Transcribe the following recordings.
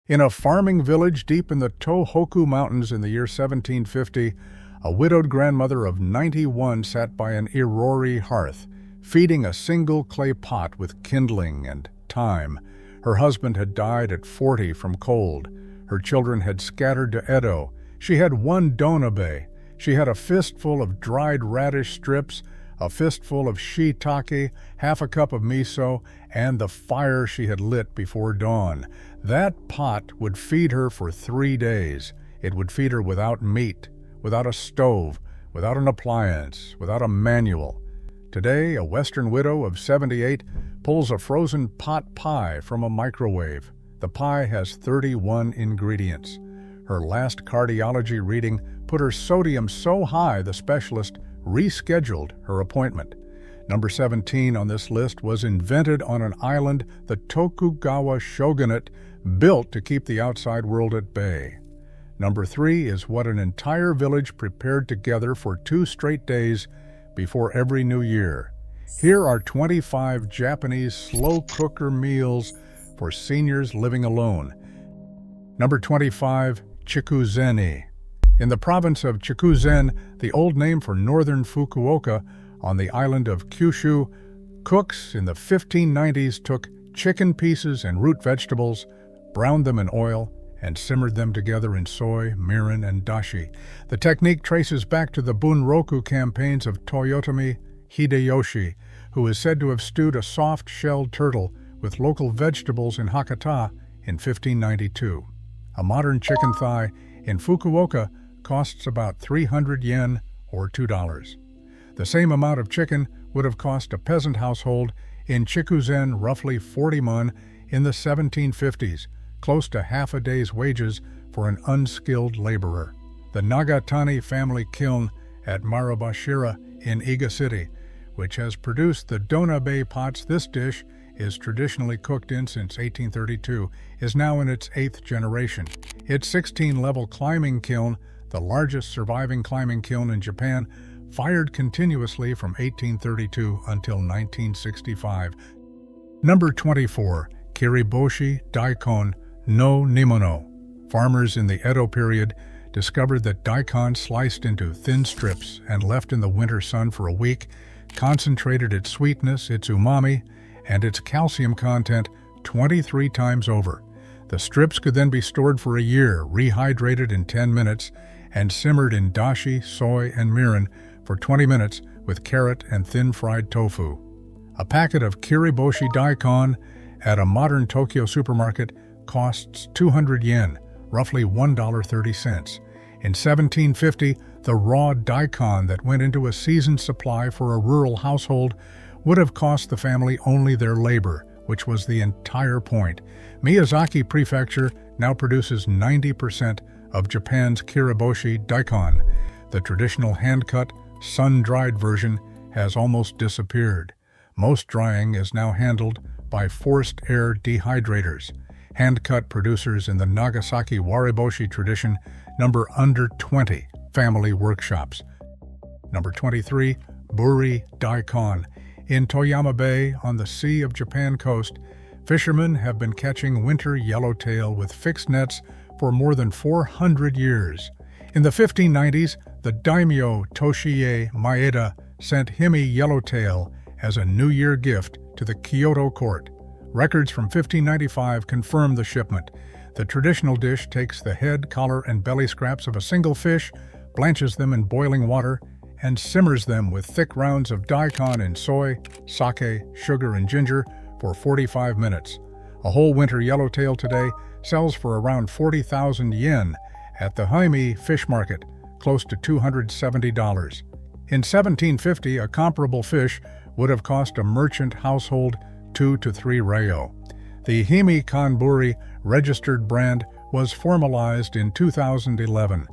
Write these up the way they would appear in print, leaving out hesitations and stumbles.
In a farming village deep in the Tohoku Mountains in the year 1750, a widowed grandmother of 91 sat by an irori hearth, feeding a single clay pot with kindling and thyme. Her husband had died at 40 from cold. Her children had scattered to Edo. She had one donabe. She had a fistful of dried radish strips, a fistful of shiitake, half a cup of miso, and the fire she had lit before dawn. That pot would feed her for 3 days. It would feed her without meat, without a stove, without an appliance, without a manual. Today, a Western widow of 78 pulls a frozen pot pie from a microwave. The pie has 31 ingredients. Her last cardiology reading put her sodium so high the specialist rescheduled her appointment. Number 17 on this list was invented on an island the Tokugawa shogunate built to keep the outside world at bay. Number 3 is what an entire village prepared together for 2 straight days before every new year. Here are 25 Japanese slow cooker meals for seniors living alone. Number 25, Chikuzeni. In the province of Chikuzen, the old name for northern Fukuoka, on the island of Kyushu, cooks in the 1590s took chicken pieces and root vegetables, browned them in oil, and simmered them together in soy, mirin, and dashi. The technique traces back to the Bunroku campaigns of Toyotomi Hideyoshi, who is said to have stewed a soft-shelled turtle with local vegetables in Hakata in 1592. A modern chicken thigh in Fukuoka costs about 300 yen or $2. The same amount of chicken would have cost a peasant household in Chikuzen roughly 40 mun in the 1750s, close to half a day's wages for an unskilled laborer. The Nagatani family kiln at Marubashira in Iga City, which has produced the donabe pots this dish is traditionally cooked in since 1832, is now in its 8th generation. Its 16-level climbing kiln, the largest surviving climbing kiln in Japan, fired continuously from 1832 until 1965. Number 24, Kiriboshi Daikon no Nimono. Farmers in the Edo period discovered that daikon sliced into thin strips and left in the winter sun for a week concentrated its sweetness, its umami, and its calcium content 23 times over. The strips could then be stored for a year, rehydrated in 10 minutes, and simmered in dashi, soy, and mirin for 20 minutes with carrot and thin-fried tofu. A packet of Kiriboshi daikon at a modern Tokyo supermarket costs 200 yen, roughly $1.30. In 1750, the raw daikon that went into a season's supply for a rural household would have cost the family only their labor, which was the entire point. Miyazaki Prefecture now produces 90% of Japan's Kiriboshi daikon. The traditional hand-cut, sun-dried version has almost disappeared. Most drying is now handled by forced air dehydrators. Hand-cut producers in the Nagasaki Wariboshi tradition number under 20 family workshops. Number 23, Buri Daikon. In Toyama Bay, on the Sea of Japan coast, fishermen have been catching winter yellowtail with fixed nets for more than 400 years. In the 1590s, the daimyo Toshiie Maeda sent hime yellowtail as a New Year gift to the Kyoto court. Records from 1595 confirm the shipment. The traditional dish takes the head, collar, and belly scraps of a single fish, blanches them in boiling water, and simmers them with thick rounds of daikon in soy, sake, sugar, and ginger for 45 minutes. A whole winter yellowtail today sells for around 40,000 yen at the Hime fish market, close to $270. In 1750, a comparable fish would have cost a merchant household 2 to 3 ryo. The Hime Kanburi registered brand was formalized in 2011.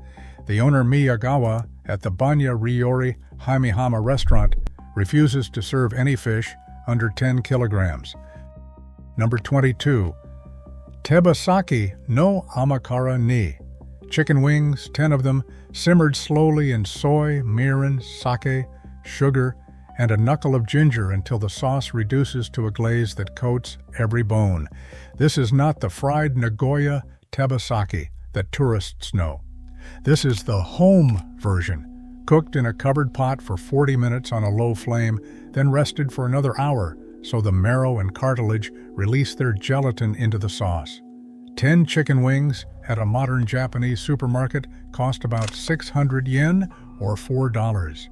The owner Miyagawa at the Banya Ryori Hamihama restaurant refuses to serve any fish under 10 kilograms. Number 22. Tebasaki no amakara ni. Chicken wings, 10 of them, simmered slowly in soy, mirin, sake, sugar, and a knuckle of ginger until the sauce reduces to a glaze that coats every bone. This is not the fried Nagoya tebasaki that tourists know. This is the home version, cooked in a covered pot for 40 minutes on a low flame, then rested for another hour so the marrow and cartilage release their gelatin into the sauce. 10 chicken wings at a modern Japanese supermarket cost about 600 yen or $4.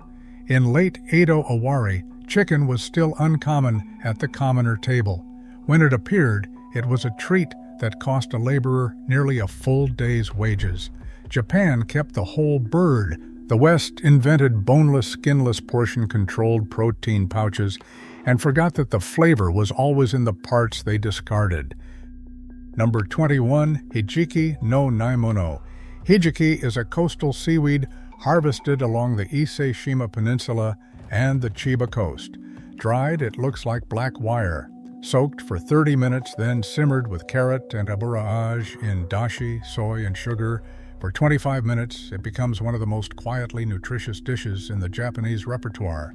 In late Edo Awari, chicken was still uncommon at the commoner table. When it appeared, it was a treat that cost a laborer nearly a full day's wages. Japan kept the whole bird. The West invented boneless, skinless, portion-controlled protein pouches and forgot that the flavor was always in the parts they discarded. Number 21. Hijiki no Naimono. Hijiki is a coastal seaweed harvested along the Ise Shima Peninsula and the Chiba coast. Dried, it looks like black wire. Soaked for 30 minutes, then simmered with carrot and aburaage in dashi, soy, and sugar. For 25 minutes, it becomes one of the most quietly nutritious dishes in the Japanese repertoire.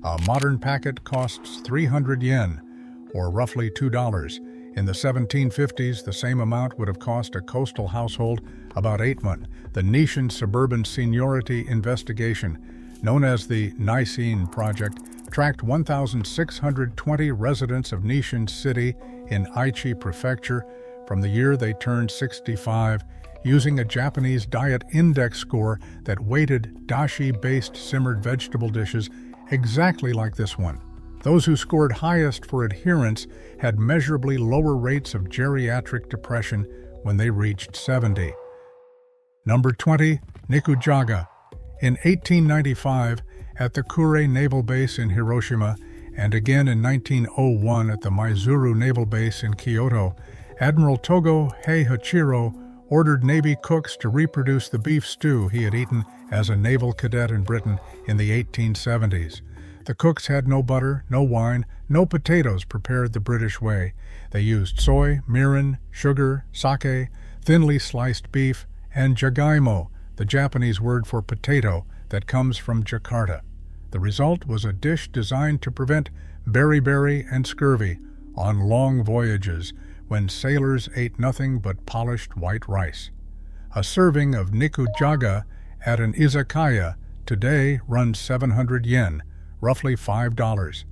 A modern packet costs 300 yen, or roughly $2. In the 1750s, the same amount would have cost a coastal household about 8 months. The Nishin Suburban Seniority Investigation, known as the Nishin Project, tracked 1,620 residents of Nishin City in Aichi Prefecture from the year they turned 65, using a Japanese diet index score that weighted dashi-based simmered vegetable dishes exactly like this one. Those who scored highest for adherence had measurably lower rates of geriatric depression when they reached 70. Number 20. Nikujaga. In 1895, at the Kure Naval Base in Hiroshima, and again in 1901 at the Maizuru Naval Base in Kyoto, Admiral Togo Heihachiro ordered Navy cooks to reproduce the beef stew he had eaten as a naval cadet in Britain in the 1870s. The cooks had no butter, no wine, no potatoes prepared the British way. They used soy, mirin, sugar, sake, thinly sliced beef, and jagaimo, the Japanese word for potato that comes from Jakarta. The result was a dish designed to prevent beriberi and scurvy on long voyages when sailors ate nothing but polished white rice. A serving of nikujaga at an izakaya today runs 700 yen, roughly $5.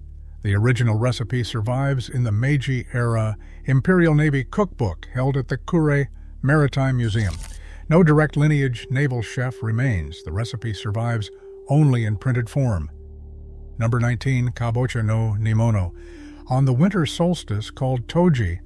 The original recipe survives in the Meiji-era Imperial Navy cookbook held at the Kure Maritime Museum. No direct lineage naval chef remains. The recipe survives only in printed form. Number 19. Kabocha no Nimono. On the winter solstice called Toji,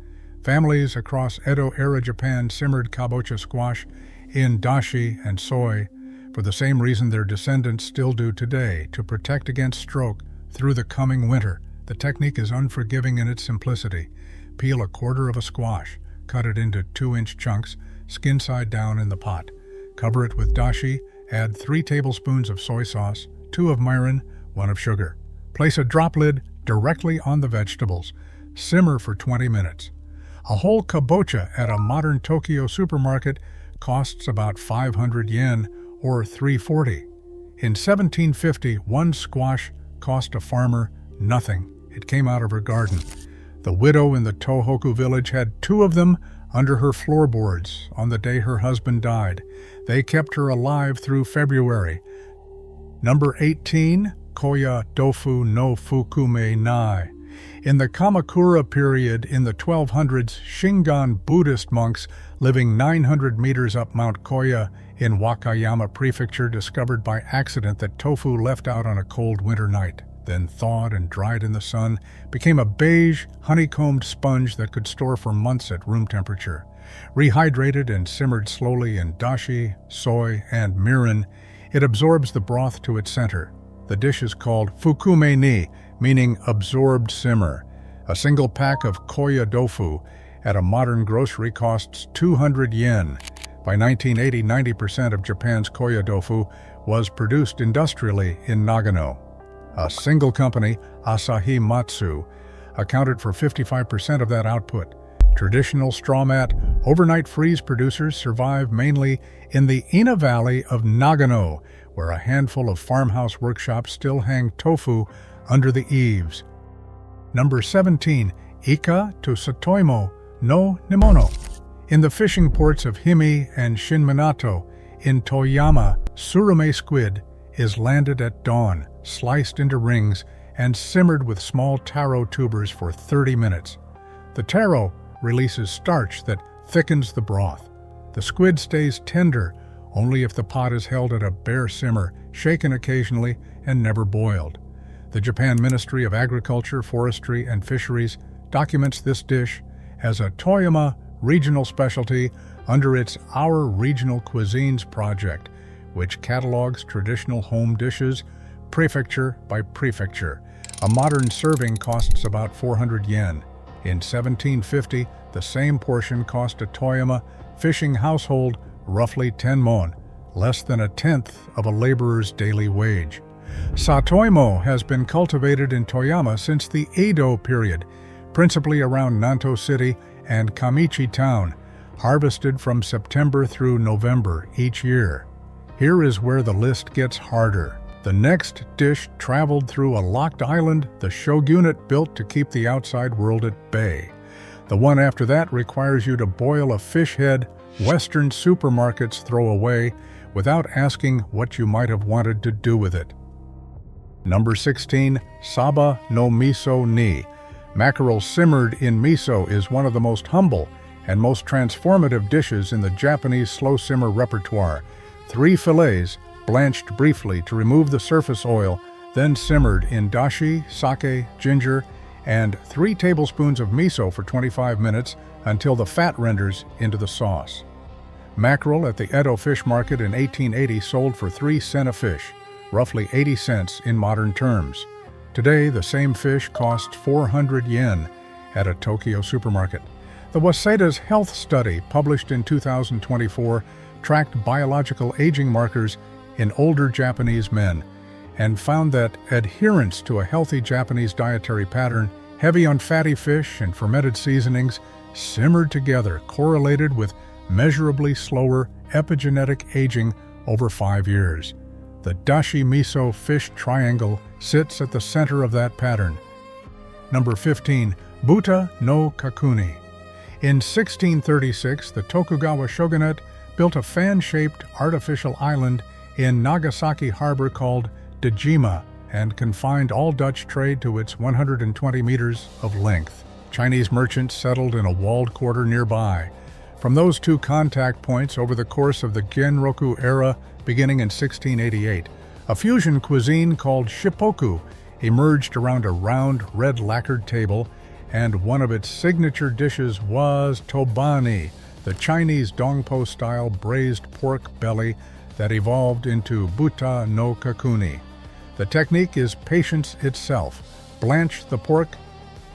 families across Edo-era Japan simmered kabocha squash in dashi and soy for the same reason their descendants still do today, to protect against stroke through the coming winter. The technique is unforgiving in its simplicity. Peel a quarter of a squash, cut it into 2-inch chunks, skin side down in the pot. Cover it with dashi, add 3 tablespoons of soy sauce, 2 of mirin, 1 of sugar. Place a drop lid directly on the vegetables. Simmer for 20 minutes. A whole kabocha at a modern Tokyo supermarket costs about 500 yen or $3.40. In 1750, 1 squash cost a farmer nothing. It came out of her garden. The widow in the Tohoku village had 2 of them under her floorboards on the day her husband died. They kept her alive through February. Number 18. Koya Dofu no Fukume Nai. In the Kamakura period in the 1200s, Shingon Buddhist monks living 900 meters up Mount Koya in Wakayama Prefecture discovered by accident that tofu left out on a cold winter night, then thawed and dried in the sun, became a beige, honeycombed sponge that could store for months at room temperature. Rehydrated and simmered slowly in dashi, soy, and mirin, it absorbs the broth to its center. The dish is called fukume ni, meaning absorbed simmer. A single pack of koya dofu at a modern grocery costs 200 yen. By 1980, 90% of Japan's koya dofu was produced industrially in Nagano. A single company, Asahi Matsu, accounted for 55% of that output. Traditional straw mat, overnight freeze producers survive mainly in the Ina Valley of Nagano, where a handful of farmhouse workshops still hang tofu under the eaves. Number 17. Ika to Satoimo no Nimono. In the fishing ports of Himi and Shinminato in Toyama, surame squid is landed at dawn, sliced into rings, and simmered with small taro tubers for 30 minutes. The taro releases starch that thickens the broth. The squid stays tender only if the pot is held at a bare simmer, shaken occasionally, and never boiled. The Japan Ministry of Agriculture, Forestry, and Fisheries documents this dish as a Toyama regional specialty under its Our Regional Cuisines project, which catalogs traditional home dishes prefecture by prefecture. A modern serving costs about 400 yen. In 1750, the same portion cost a Toyama fishing household roughly 10 mon, less than a tenth of a laborer's daily wage. Satoimo has been cultivated in Toyama since the Edo period, principally around Nanto City and Kamichi Town, harvested from September through November each year. Here is where the list gets harder. The next dish traveled through a locked island the shogunate built to keep the outside world at bay. The one after that requires you to boil a fish head Western supermarkets throw away without asking what you might have wanted to do with it. Number 16. Saba no miso ni. Mackerel simmered in miso is one of the most humble and most transformative dishes in the Japanese slow simmer repertoire. 3 fillets, blanched briefly to remove the surface oil, then simmered in dashi, sake, ginger, and 3 tablespoons of miso for 25 minutes until the fat renders into the sauce. Mackerel at the Edo Fish Market in 1880 sold for 3 sen a fish, roughly 80 cents in modern terms. Today, the same fish costs 400 yen at a Tokyo supermarket. The Waseda's health study, published in 2024, tracked biological aging markers in older Japanese men and found that adherence to a healthy Japanese dietary pattern, heavy on fatty fish and fermented seasonings, simmered together, correlated with measurably slower epigenetic aging over 5 years. The dashi miso fish triangle sits at the center of that pattern. Number 15. Buta no kakuni. In 1636, the Tokugawa shogunate built a fan-shaped artificial island in Nagasaki harbor called Dejima and confined all Dutch trade to its 120 meters of length. Chinese merchants settled in a walled quarter nearby. From those 2 contact points over the course of the Genroku era beginning in 1688, a fusion cuisine called shippoku emerged around a round, red lacquered table, and one of its signature dishes was tobani, the Chinese dongpo-style braised pork belly that evolved into buta no kakuni. The technique is patience itself. Blanch the pork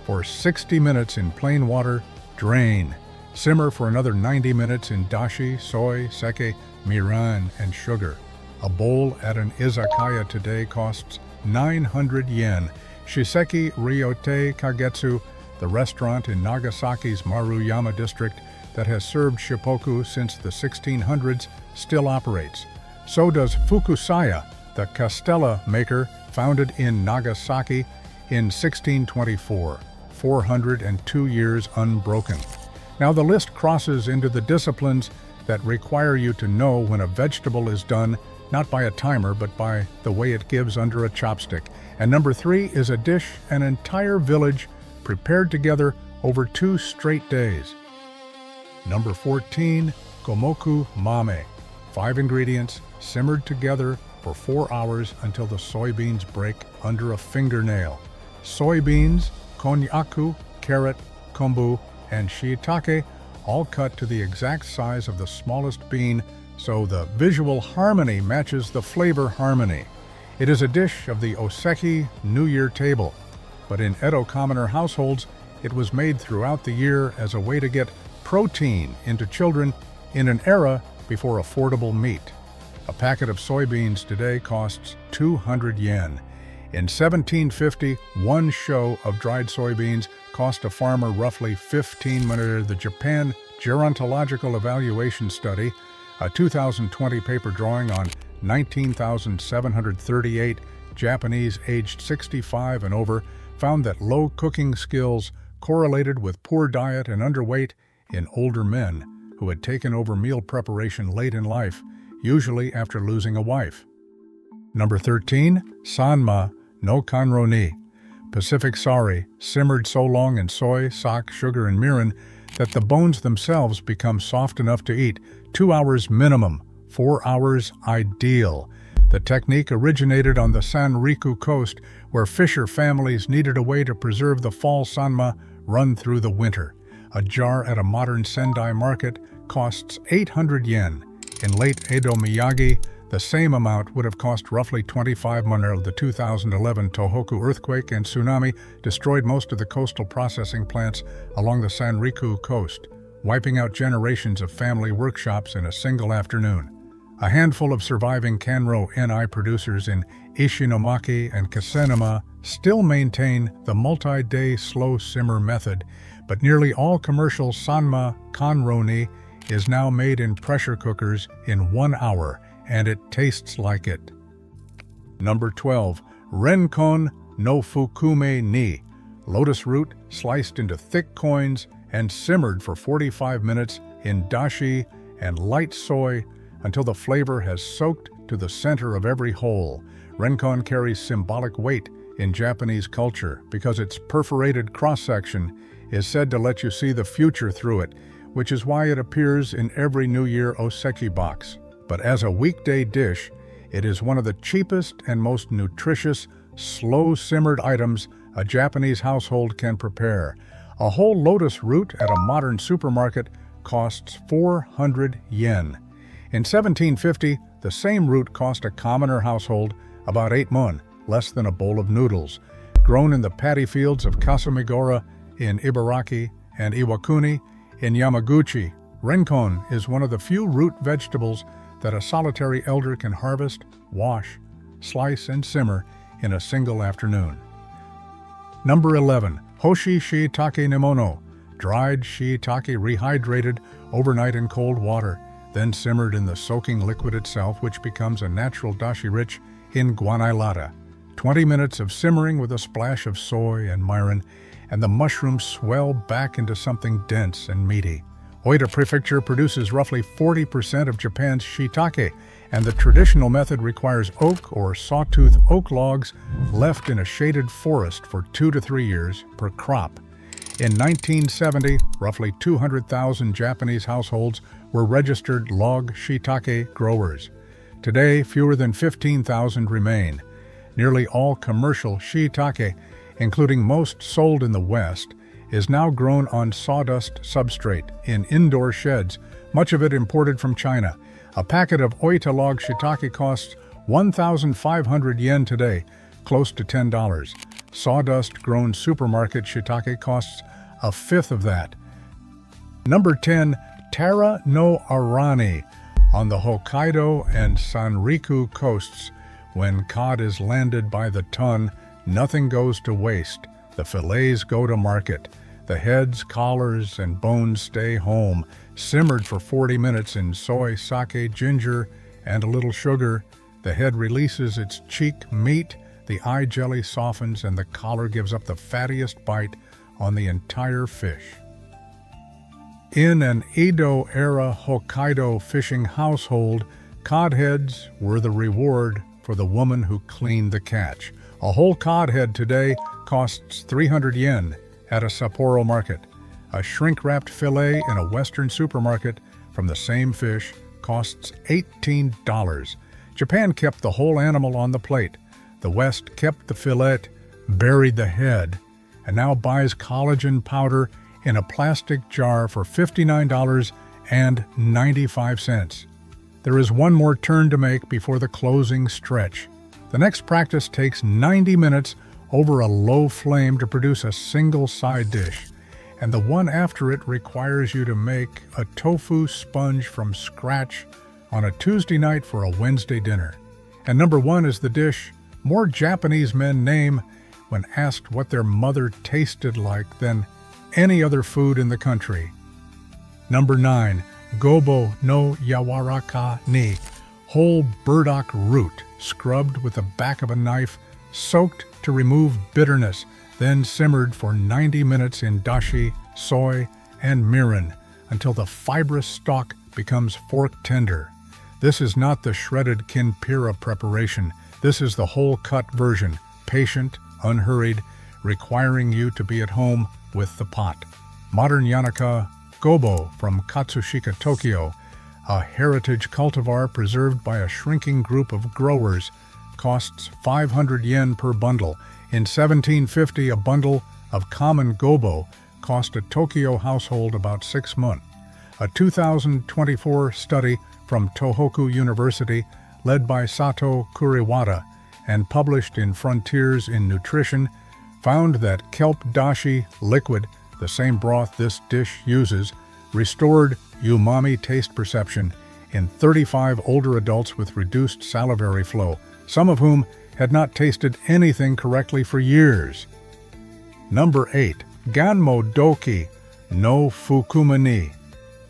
for 60 minutes in plain water, drain. Simmer for another 90 minutes in dashi, soy, sake, mirin, and sugar. A bowl at an izakaya today costs 900 yen. Shiseki Ryote Kagetsu, the restaurant in Nagasaki's Maruyama district that has served shippoku since the 1600s, still operates. So does Fukusaya, the castella maker founded in Nagasaki in 1624, 402 years unbroken. Now the list crosses into the disciplines that require you to know when a vegetable is done, not by a timer, but by the way it gives under a chopstick. And number 3 is a dish an entire village prepared together over 2 straight days. Number 14, gomoku mame. 5 ingredients simmered together for 4 hours until the soybeans break under a fingernail. Soybeans, konnyaku, carrot, kombu, and shiitake, all cut to the exact size of the smallest bean, so the visual harmony matches the flavor harmony. It is a dish of the Oseki New Year table, but in Edo commoner households, it was made throughout the year as a way to get protein into children in an era before affordable meat. A packet of soybeans today costs 200 yen. In 1750, 1 show of dried soybeans cost a farmer roughly 15 minutes. The Japan Gerontological Evaluation Study, a 2020 paper drawing on 19,738 Japanese aged 65 and over, found that low cooking skills correlated with poor diet and underweight in older men. who had taken over meal preparation late in life, usually after losing a wife. Number 13. Sanma no kanro ni. Pacific sari, simmered so long in soy, sak, sugar, and mirin that the bones themselves become soft enough to eat. 2 hours minimum, 4 hours ideal. The technique originated on the Sanriku coast, where fisher families needed a way to preserve the fall sanma run through the winter. A jar at a modern Sendai market costs 800 yen. In late Edo Miyagi, the same amount would have cost roughly 25 monero. The 2011 Tohoku earthquake and tsunami destroyed most of the coastal processing plants along the Sanriku coast, wiping out generations of family workshops in a single afternoon. A handful of surviving Kanro NI producers in Ishinomaki and Kasenama still maintain the multi-day slow simmer method, but nearly all commercial Sanma Kanro-ni is now made in pressure cookers in 1 hour, and it tastes like it. Number 12. Renkon no fukume ni. Lotus root sliced into thick coins and simmered for 45 minutes in dashi and light soy until the flavor has soaked to the center of every hole. Renkon carries symbolic weight in Japanese culture because its perforated cross-section is said to let you see the future through it, which is why it appears in every New Year oseki box. But as a weekday dish, it is one of the cheapest and most nutritious, slow-simmered items a Japanese household can prepare. A whole lotus root at a modern supermarket costs 400 yen. In 1750, the same root cost a commoner household about 8 mon, less than a bowl of noodles. Grown in the paddy fields of Kasumigora in Ibaraki and Iwakuni in Yamaguchi, renkon is one of the few root vegetables that a solitary elder can harvest, wash, slice, and simmer in a single afternoon. Number 11. Hoshi shiitake nimono. Dried shiitake rehydrated overnight in cold water, then simmered in the soaking liquid itself, which becomes a natural dashi-rich in guanailata. 20 minutes of simmering with a splash of soy and mirin, and the mushrooms swell back into something dense and meaty. Oita Prefecture produces roughly 40% of Japan's shiitake, and the traditional method requires oak or sawtooth oak logs left in a shaded forest for 2 to 3 years per crop. In 1970, roughly 200,000 Japanese households were registered log shiitake growers. Today, fewer than 15,000 remain. Nearly all commercial shiitake, including most sold in the West, is now grown on sawdust substrate in indoor sheds, much of it imported from China. A packet of oita log shiitake costs 1,500 yen today, close to $10. Sawdust-grown supermarket shiitake costs a fifth of that. Number 10. Tara no arani. On the Hokkaido and Sanriku coasts, when cod is landed by the ton, nothing goes to waste. The fillets go to market. The heads, collars, and bones stay home, simmered for 40 minutes in soy, sake, ginger, and a little sugar. The head releases its cheek meat, the eye jelly softens, and the collar gives up the fattiest bite on the entire fish. In an Edo-era Hokkaido fishing household, cod heads were the reward for the woman who cleaned the catch. A whole cod head today costs 300 yen at a Sapporo market. A shrink-wrapped fillet in a Western supermarket from the same fish costs $18. Japan kept the whole animal on the plate. The West kept the fillet, buried the head, and now buys collagen powder in a plastic jar for $59.95. There is one more turn to make before the closing stretch. The next practice takes 90 minutes over a low flame to produce a single side dish, and the one after it requires you to make a tofu sponge from scratch on a Tuesday night for a Wednesday dinner. And number 1 is the dish more Japanese men name when asked what their mother tasted like than any other food in the country. Number 9. Gobo no yawaraka ni. Whole burdock root, scrubbed with the back of a knife, soaked to remove bitterness, then simmered for 90 minutes in dashi, soy, and mirin until the fibrous stalk becomes fork tender. This is not the shredded kinpira preparation. This is the whole cut version, patient, unhurried, requiring you to be at home with the pot. Modern Yanaka Gobo from Katsushika, Tokyo, a heritage cultivar preserved by a shrinking group of growers, costs 500 yen per bundle. In 1750, a bundle of common gobo cost a Tokyo household about 6 months. A 2024 study from Tohoku University, led by Sato Kuriwata and published in Frontiers in Nutrition, found that kelp dashi liquid, the same broth this dish uses, restored umami taste perception in 35 older adults with reduced salivary flow, some of whom had not tasted anything correctly for years. Number 8. Ganmo doki no fukumani.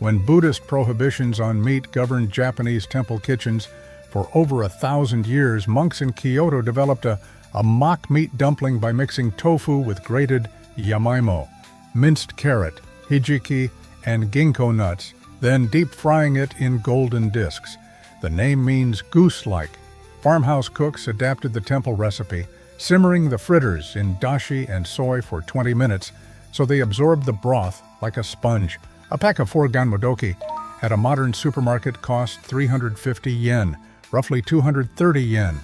When Buddhist prohibitions on meat governed Japanese temple kitchens for over 1,000 years, monks in Kyoto developed a mock meat dumpling by mixing tofu with grated yamaimo, minced carrot, hijiki, and ginkgo nuts, then deep frying it in golden discs. The name means goose-like. Farmhouse cooks adapted the temple recipe, simmering the fritters in dashi and soy for 20 minutes so they absorbed the broth like a sponge. A pack of 4 ganmodoki at a modern supermarket cost 350 yen, roughly 230 yen.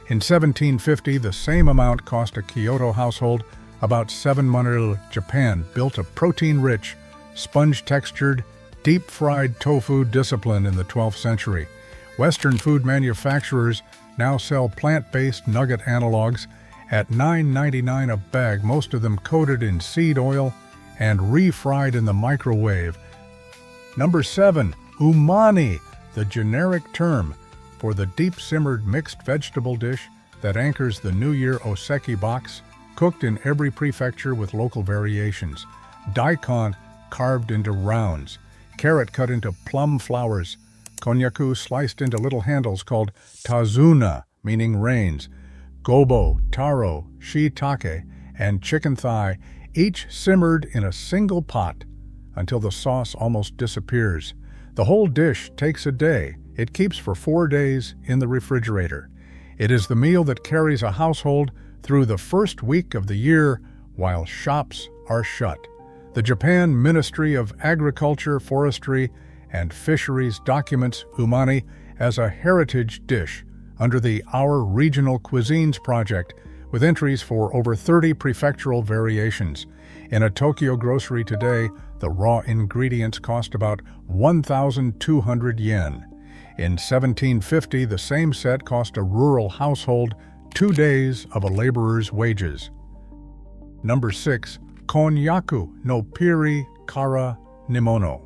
In 1750, the same amount cost a Kyoto household about 7 months. Japan built a protein-rich, sponge-textured, deep-fried tofu discipline in the 12th century. Western food manufacturers now sell plant-based nugget analogs at $9.99 a bag, most of them coated in seed oil and refried in the microwave. Number 7. Umani, the generic term for the deep-simmered mixed vegetable dish that anchors the New Year oseki box, cooked in every prefecture with local variations. Daikon carved into rounds, carrot cut into plum flowers, konnyaku sliced into little handles called tazuna, meaning reins, gobo, taro, shiitake, and chicken thigh, each simmered in a single pot until the sauce almost disappears. The whole dish takes a day. It keeps for 4 days in the refrigerator. It is the meal that carries a household through the first week of the year while shops are shut. The Japan Ministry of Agriculture, Forestry, and Fisheries documents umani as a heritage dish under the Our Regional Cuisines project, with entries for over 30 prefectural variations. In a Tokyo grocery today, the raw ingredients cost about 1,200 yen. In 1750, the same set cost a rural household 2 days of a laborer's wages. Number 6. Konnyaku no piri kara nimono.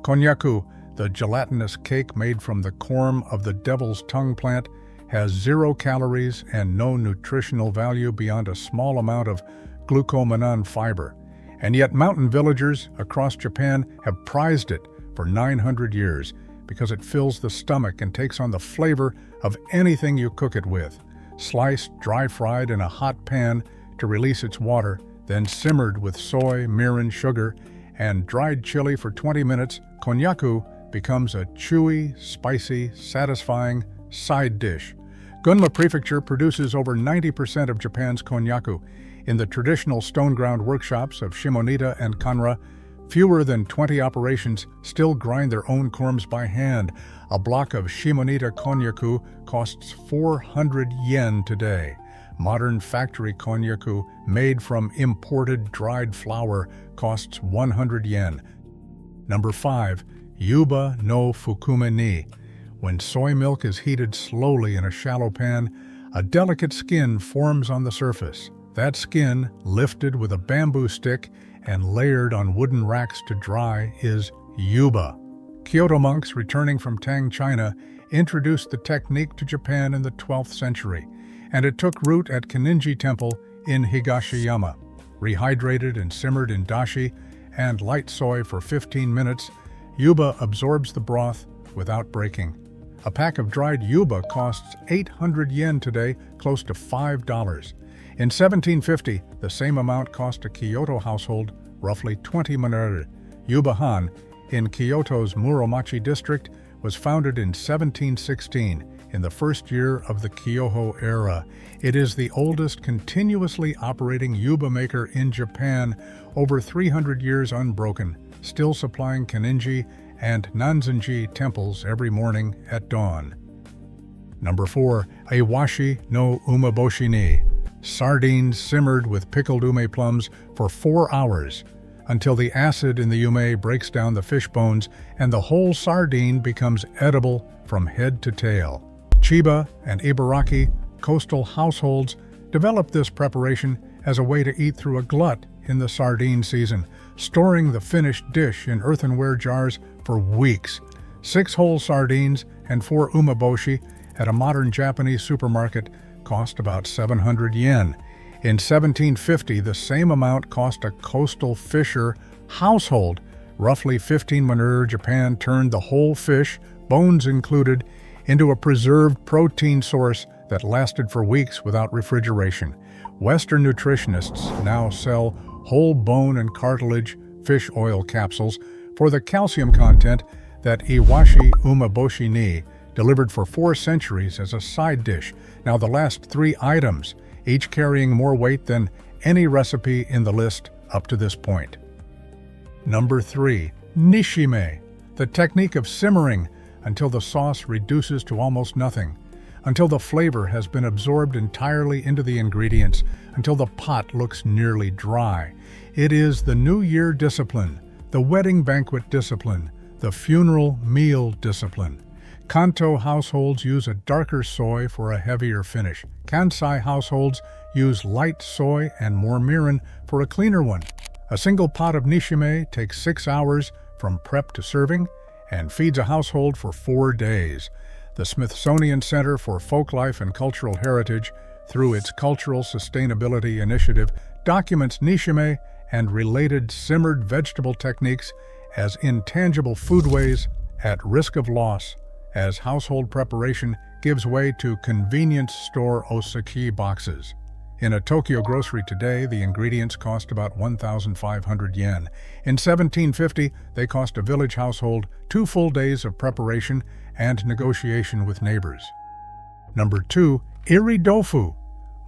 Konnyaku, the gelatinous cake made from the corm of the devil's tongue plant, has 0 calories and no nutritional value beyond a small amount of glucomannan fiber. And yet mountain villagers across Japan have prized it for 900 years because it fills the stomach and takes on the flavor of anything you cook it with. Sliced, dry-fried in a hot pan to release its water, then simmered with soy, mirin, sugar, and dried chili for 20 minutes, konnyaku becomes a chewy, spicy, satisfying side dish. Gunma Prefecture produces over 90% of Japan's konnyaku. In the traditional stone-ground workshops of Shimonita and Kanra, fewer than 20 operations still grind their own corms by hand. A block of Shimonita konnyaku costs 400 yen today. Modern factory konnyaku made from imported dried flour costs 100 yen. Number 5. Yuba no fukume ni. When soy milk is heated slowly in a shallow pan, a delicate skin forms on the surface. That skin, lifted with a bamboo stick and layered on wooden racks to dry, is yuba. Kyoto monks returning from Tang, China, introduced the technique to Japan in the 12th century, and it took root at Kaninji Temple in Higashiyama. Rehydrated and simmered in dashi and light soy for 15 minutes, yuba absorbs the broth without breaking. A pack of dried yuba costs 800 yen today, close to $5. In 1750, the same amount cost a Kyoto household roughly 20 manere. Yuba han in Kyoto's Muromachi district, was founded in 1716, in the first year of the Kyoho era. It is the oldest continuously operating yuba maker in Japan, over 300 years unbroken, still supplying Kaninji and Nanzenji temples every morning at dawn. Number 4. Iwashi no umeboshi ni. Sardines simmered with pickled ume plums for 4 hours, until the acid in the ume breaks down the fish bones and the whole sardine becomes edible from head to tail. Chiba and Ibaraki coastal households developed this preparation as a way to eat through a glut in the sardine season, storing the finished dish in earthenware jars for weeks. 6 whole sardines and 4 umeboshi at a modern Japanese supermarket cost about 700 yen. In 1750, the same amount cost a coastal fisher household. Roughly 15 when Japan turned the whole fish, bones included, into a preserved protein source that lasted for weeks without refrigeration. Western nutritionists now sell whole bone and cartilage fish oil capsules for the calcium content that Iwashi umeboshi ni delivered for 4 centuries as a side dish. Now the last 3 items, each carrying more weight than any recipe in the list up to this point. Number 3. Nishime, the technique of simmering until the sauce reduces to almost nothing, until the flavor has been absorbed entirely into the ingredients, until the pot looks nearly dry. It is the New Year discipline, the wedding banquet discipline, the funeral meal discipline. Kanto households use a darker soy for a heavier finish. Kansai households use light soy and more mirin for a cleaner one. A single pot of nishime takes 6 hours from prep to serving and feeds a household for 4 days. The Smithsonian Center for Folklife and Cultural Heritage, through its Cultural Sustainability Initiative, documents nishime and related simmered vegetable techniques as intangible foodways at risk of loss, as household preparation gives way to convenience store osaki boxes. In a Tokyo grocery today, the ingredients cost about 1,500 yen. In 1750, they cost a village household 2 full days of preparation and negotiation with neighbors. Number 2. Iri tofu.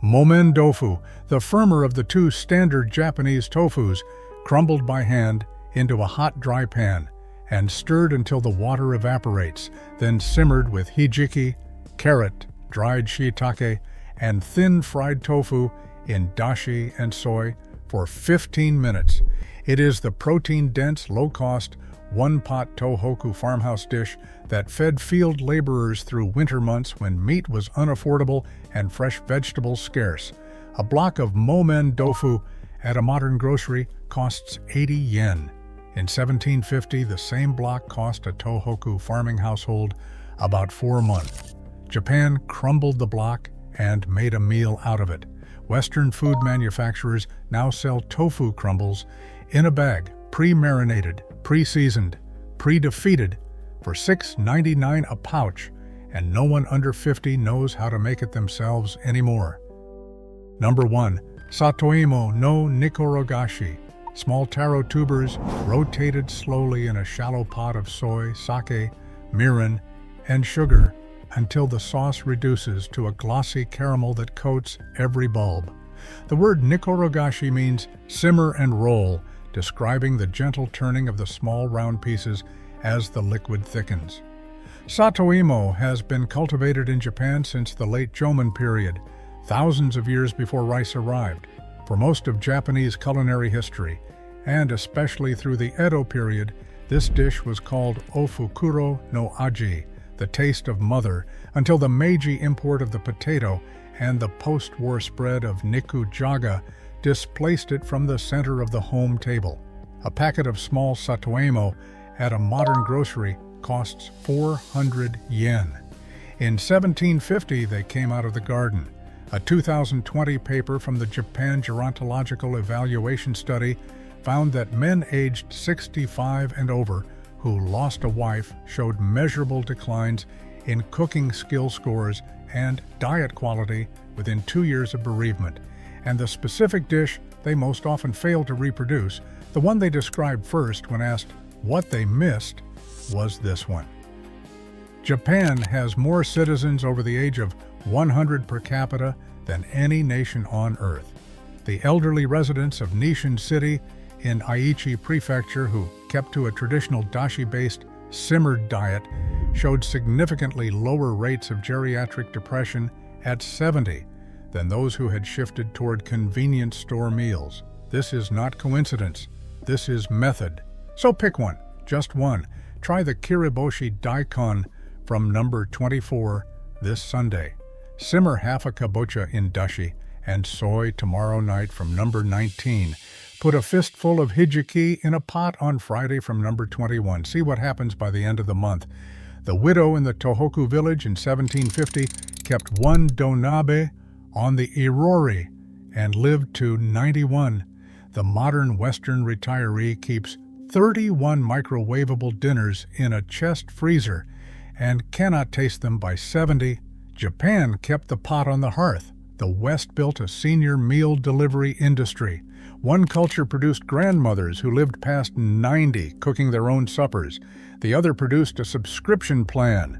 Momen tofu, the firmer of the 2 standard Japanese tofus, crumbled by hand into a hot dry pan and stirred until the water evaporates, then simmered with hijiki, carrot, dried shiitake, and thin fried tofu in dashi and soy for 15 minutes. It is the protein-dense, low-cost, one-pot tohoku farmhouse dish that fed field laborers through winter months when meat was unaffordable and fresh vegetables scarce. A block of momen tofu at a modern grocery costs 80 yen. In 1750, the same block cost a tohoku farming household about 4 months. Japan crumbled the block and made a meal out of it. Western food manufacturers now sell tofu crumbles in a bag, pre-marinated, pre-seasoned, pre-defeated, for $6.99 a pouch, and no one under 50 knows how to make it themselves anymore. Number 1. Satoimo no nikorogashi. Small taro tubers rotated slowly in a shallow pot of soy, sake, mirin, and sugar until the sauce reduces to a glossy caramel that coats every bulb. The word nikorogashi means simmer and roll, describing the gentle turning of the small round pieces as the liquid thickens. Satoimo has been cultivated in Japan since the late Jomon period, thousands of years before rice arrived. For most of Japanese culinary history, and especially through the Edo period, this dish was called ofukuro no aji, the taste of mother, until the Meiji import of the potato and the post-war spread of nikujaga displaced it from the center of the home table. A packet of small satoimo at a modern grocery costs 400 yen. In 1750, they came out of the garden. A 2020 paper from the Japan Gerontological Evaluation Study found that men aged 65 and over who lost a wife showed measurable declines in cooking skill scores and diet quality within 2 years of bereavement, and the specific dish they most often failed to reproduce, the one they described first when asked, What they missed was this one. Japan has more citizens over the age of 100 per capita than any nation on Earth. The elderly residents of Nishin City in Aichi Prefecture, who kept to a traditional dashi-based simmered diet, showed significantly lower rates of geriatric depression at 70 than those who had shifted toward convenience store meals. This is not coincidence. This is method. So pick one, just one. Try the Kiriboshi Daikon from number 24 this Sunday. Simmer half a kabocha in dashi and soy tomorrow night from number 19. Put a fistful of hijiki in a pot on Friday from number 21. See what happens by the end of the month. The widow in the Tohoku village in 1750 kept one donabe on the irori and lived to 91. The modern Western retiree keeps 31 microwavable dinners in a chest freezer and cannot taste them by 70. Japan kept the pot on the hearth. The West built a senior meal delivery industry. One culture produced grandmothers who lived past 90 cooking their own suppers. The other produced a subscription plan.